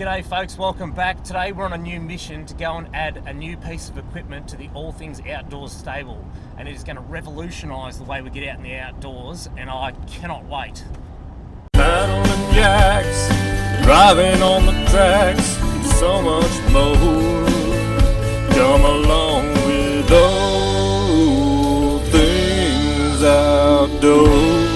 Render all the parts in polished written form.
G'day folks, welcome back. Today we're on a new mission to go and add a new piece of equipment to the All Things Outdoors stable, and it is going to revolutionise the way we get out in the outdoors, and I cannot wait. Paddling jacks, driving on the tracks, so much more. Come along with All Things Outdoors.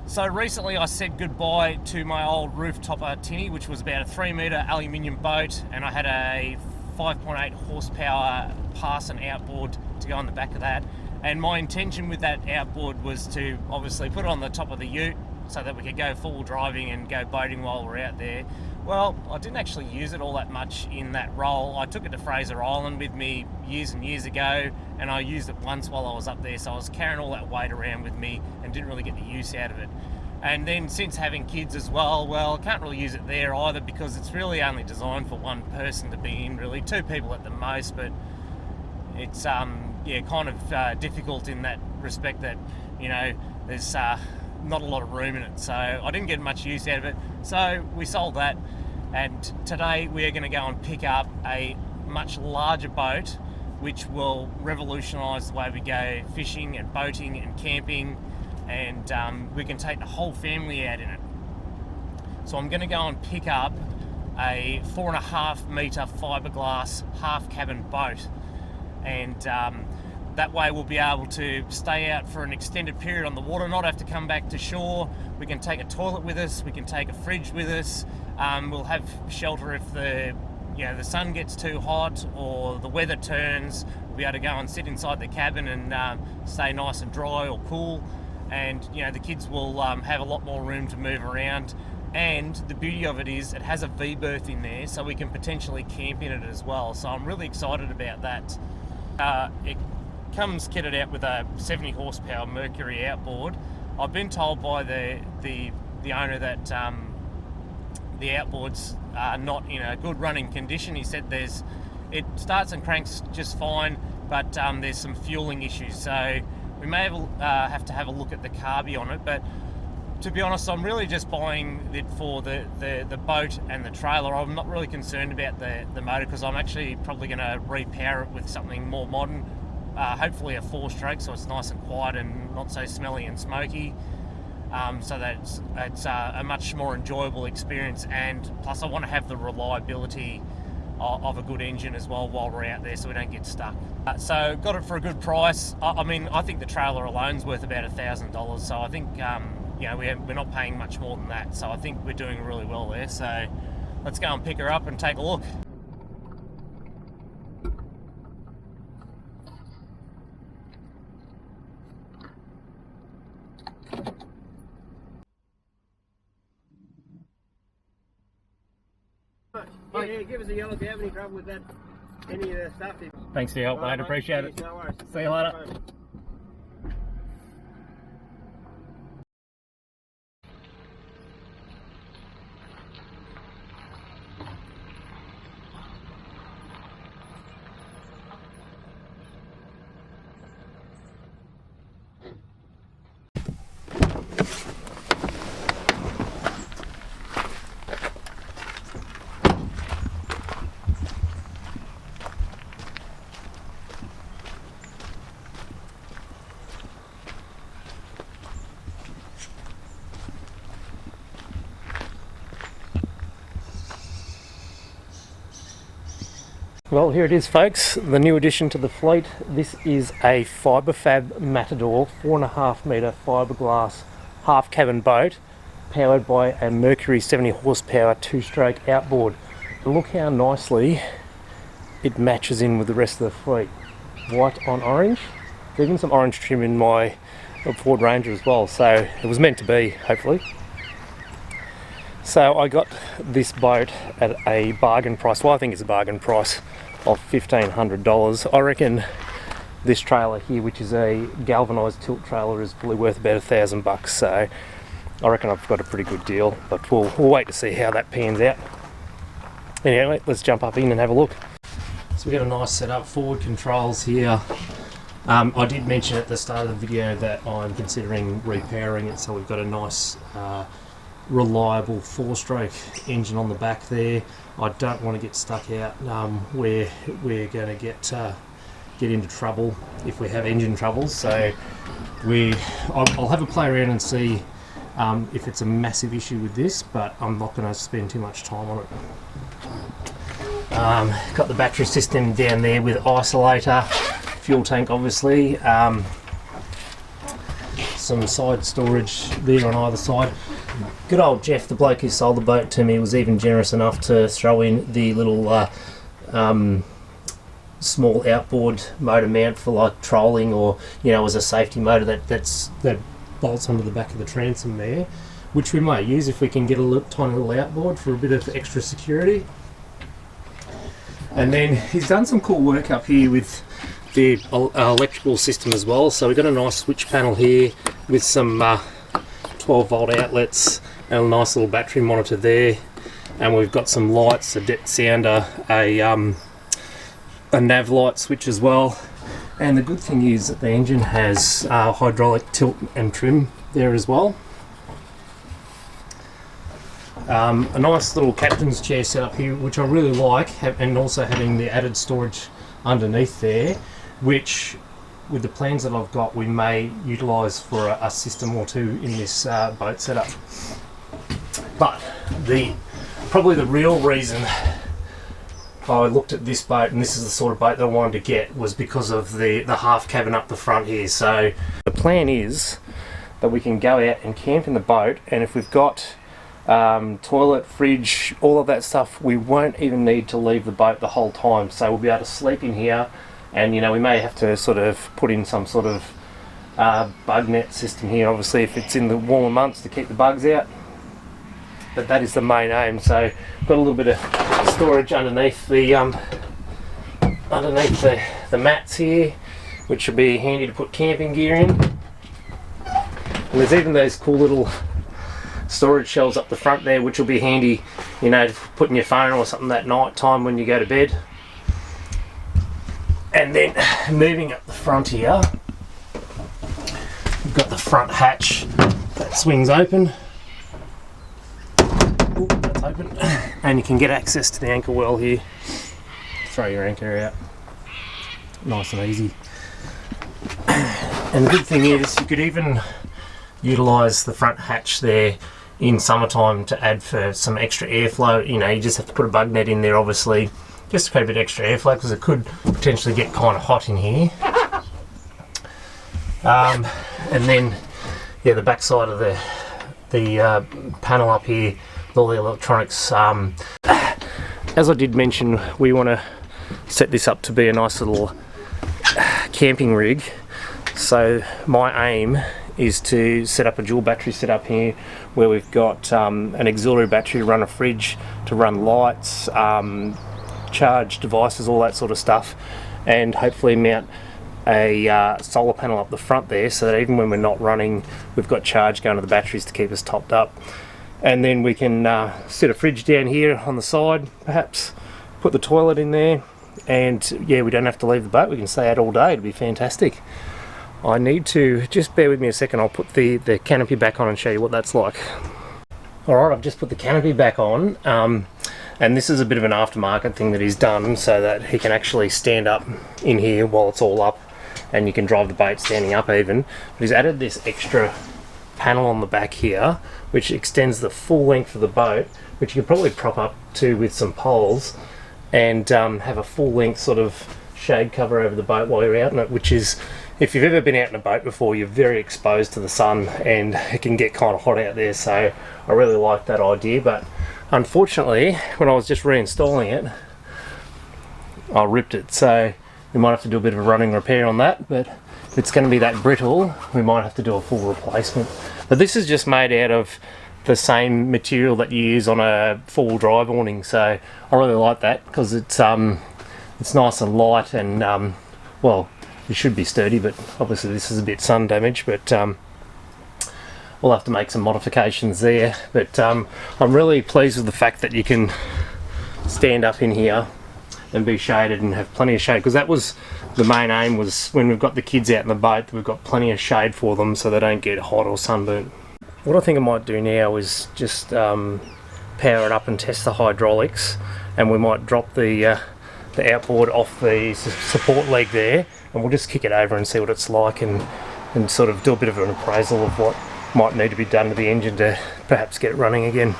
So recently I said goodbye to my old rooftopper tinny, which was about a 3 metre aluminium boat, and I had a 5.8 horsepower pass and outboard to go on the back of that. And my intention with that outboard was to obviously put it on the top of the ute so that we could go full driving and go boating while we're out there. Well, I didn't actually use it all that much in that role. I took it to Fraser Island with me years and years ago, and I used it once while I was up there, so I was carrying all that weight around with me and didn't really get the use out of it. And then since having kids as well, I can't really use it there either, because it's really only designed for one person to be in, really, 2 people at the most, but it's kind of difficult in that respect that, you know, there's not a lot of room in it, so I didn't get much use out of it. So we sold that, and today we are going to go and pick up a much larger boat which will revolutionise the way we go fishing and boating and camping, and we can take the whole family out in it. So I'm going to go and pick up a 4.5 metre fiberglass half cabin boat, and that way we'll be able to stay out for an extended period on the water, not have to come back to shore. We can take a toilet with us, we can take a fridge with us, we'll have shelter if the sun gets too hot or the weather turns. We'll be able to go and sit inside the cabin and stay nice and dry or cool, and the kids will have a lot more room to move around. And the beauty of it is it has a V-berth in there, so we can potentially camp in it as well, so I'm really excited about that. It comes kitted out with a 70 horsepower Mercury outboard. I've been told by the owner that the outboards are not in a good running condition. He said it starts and cranks just fine, but there's some fueling issues, so we may have to have a look at the carby on it. But to be honest, I'm really just buying it for the boat and the trailer. I'm not really concerned about the motor, because I'm actually probably going to repower it with something more modern, hopefully a 4-stroke, so it's nice and quiet and not so smelly and smoky, so that it's a much more enjoyable experience. And plus I want to have the reliability of a good engine as well while we're out there, so we don't get stuck. So got it for a good price. I mean, I think the trailer alone's worth about $1,000, so I think we're not paying much more than that, so I think we're doing really well there. So let's go and pick her up and take a look. Yeah, give us a yell if you have any trouble with that, any of the stuff. Thanks for your help, mate. Appreciate it. No worries. See you later. Well, here it is, folks, the new addition to the fleet. This is a Fiberfab Matador 4.5 metre fiberglass half cabin boat powered by a Mercury 70 horsepower 2-stroke outboard. And look how nicely it matches in with the rest of the fleet. White on orange. There's even some orange trim in my Ford Ranger as well, so it was meant to be, hopefully. So I got this boat at a bargain price. Well, I think it's a bargain price of $1,500. I reckon this trailer here, which is a galvanised tilt trailer, is probably worth about $1,000. So I reckon I've got a pretty good deal, but we'll wait to see how that pans out. Anyway, let's jump up in and have a look. So we've got a nice setup, forward controls here, I did mention at the start of the video that I'm considering repowering it, so we've got a nice reliable 4-stroke engine on the back there. I don't want to get stuck out where we're going to get into trouble if we have engine troubles, so I'll have a play around and see if it's a massive issue with this, but I'm not going to spend too much time on it. Got the battery system down there with isolator, fuel tank obviously, some side storage there on either side. Good old Jeff, the bloke who sold the boat to me, was even generous enough to throw in the little small outboard motor mount for like trolling, or as a safety motor that bolts onto the back of the transom there, which we might use if we can get a tiny little outboard for a bit of extra security. And then he's done some cool work up here with the electrical system as well. So we've got a nice switch panel here with some 12 volt outlets and a nice little battery monitor there. And we've got some lights, a depth sounder, a nav light switch as well. And the good thing is that the engine has hydraulic tilt and trim there as well. A nice little captain's chair set up here, which I really like, and also having the added storage underneath there, which with the plans that I've got we may utilise for a system or two in this boat setup. But probably the real reason I looked at this boat, and this is the sort of boat that I wanted to get, was because of the half cabin up the front here. So the plan is that we can go out and camp in the boat, and if we've got toilet, fridge, all of that stuff, we won't even need to leave the boat the whole time. So we'll be able to sleep in here, and we may have to sort of put in some sort of bug net system here, obviously if it's in the warmer months, to keep the bugs out. But that is the main aim. So got a little bit of storage underneath the mats here, which will be handy to put camping gear in. And there's even those cool little storage shelves up the front there, which will be handy, putting your phone or something that night time when you go to bed. And then moving up the front here, we've got the front hatch that swings open. Ooh, that's open, and you can get access to the anchor well here. Throw your anchor out, nice and easy. And the good thing is you could even utilise the front hatch there in summertime to add for some extra airflow. You just have to put a bug net in there, obviously, just to create a bit extra airflow, because it could potentially get kind of hot in here. And then, the back side of the panel up here, with all the electronics. As I did mention, we want to set this up to be a nice little camping rig. So my aim is to set up a dual battery setup here, where we've got an auxiliary battery to run a fridge, to run lights, charge devices, all that sort of stuff, and hopefully mount a solar panel up the front there, so that even when we're not running, we've got charge going to the batteries to keep us topped up. And then we can set a fridge down here on the side, perhaps put the toilet in there, and we don't have to leave the boat, we can stay out all day. It'd be fantastic. I need to, just bear with me a second, I'll put the canopy back on and show you what that's like. Alright, I've just put the canopy back on, and this is a bit of an aftermarket thing that he's done so that he can actually stand up in here while it's all up, and you can drive the boat standing up even. But he's added this extra panel on the back here, which extends the full length of the boat, which you could probably prop up to with some poles, and have a full length sort of shade cover over the boat while you're out in it, which is, if you've ever been out in a boat before, you're very exposed to the sun and it can get kind of hot out there. So I really like that idea, but unfortunately when I was just reinstalling it, I ripped it, so we might have to do a bit of a running repair on that. But if it's going to be that brittle, we might have to do a full replacement. But this is just made out of the same material that you use on a four-wheel drive awning, so I really like that, because it's nice and light, and well, it should be sturdy, but obviously this is a bit sun damage, but we'll have to make some modifications there. But I'm really pleased with the fact that you can stand up in here and be shaded and have plenty of shade, because that was the main aim, was when we've got the kids out in the boat, we've got plenty of shade for them so they don't get hot or sunburnt. What I think I might do now is just power it up and test the hydraulics, and we might drop the outboard off the support leg there, and we'll just kick it over and see what it's like, and sort of do a bit of an appraisal of what might need to be done to the engine to perhaps get it running again.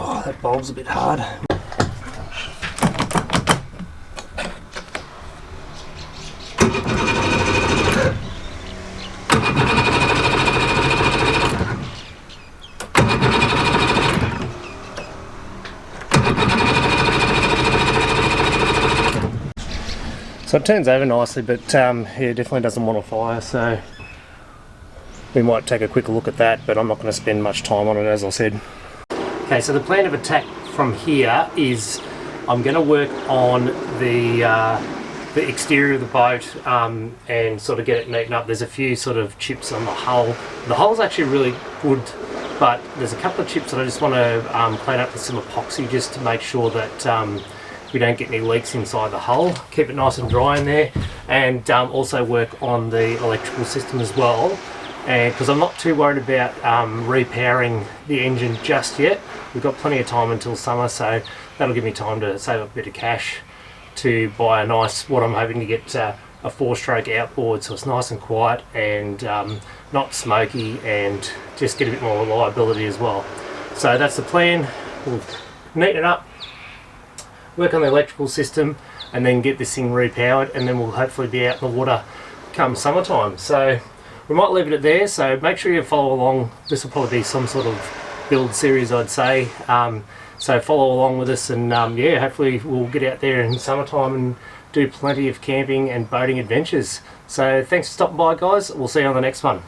Oh, that bulb's a bit hard. So it turns over nicely, but yeah, definitely doesn't want to fire, so we might take a quick look at that, but I'm not going to spend much time on it, as I said. Okay, so the plan of attack from here is I'm going to work on the exterior of the boat and sort of get it neatened up. There's a few sort of chips on the hull. The hull's actually really good, but there's a couple of chips that I just want to clean up with some epoxy, just to make sure that we don't get any leaks inside the hull. Keep it nice and dry in there, and also work on the electrical system as well. And because I'm not too worried about repowering the engine just yet. We've got plenty of time until summer, so that'll give me time to save up a bit of cash to buy a nice, what I'm hoping to get a 4-stroke outboard, so it's nice and quiet and not smoky, and just get a bit more reliability as well. So that's the plan. We'll neaten it up, work on the electrical system, and then get this thing repowered, and then we'll hopefully be out in the water come summertime. So we might leave it at there, so make sure you follow along. This will probably be some sort of build series, I'd say. So follow along with us, and yeah, hopefully we'll get out there in summertime and do plenty of camping and boating adventures. So thanks for stopping by, guys. We'll see you on the next one.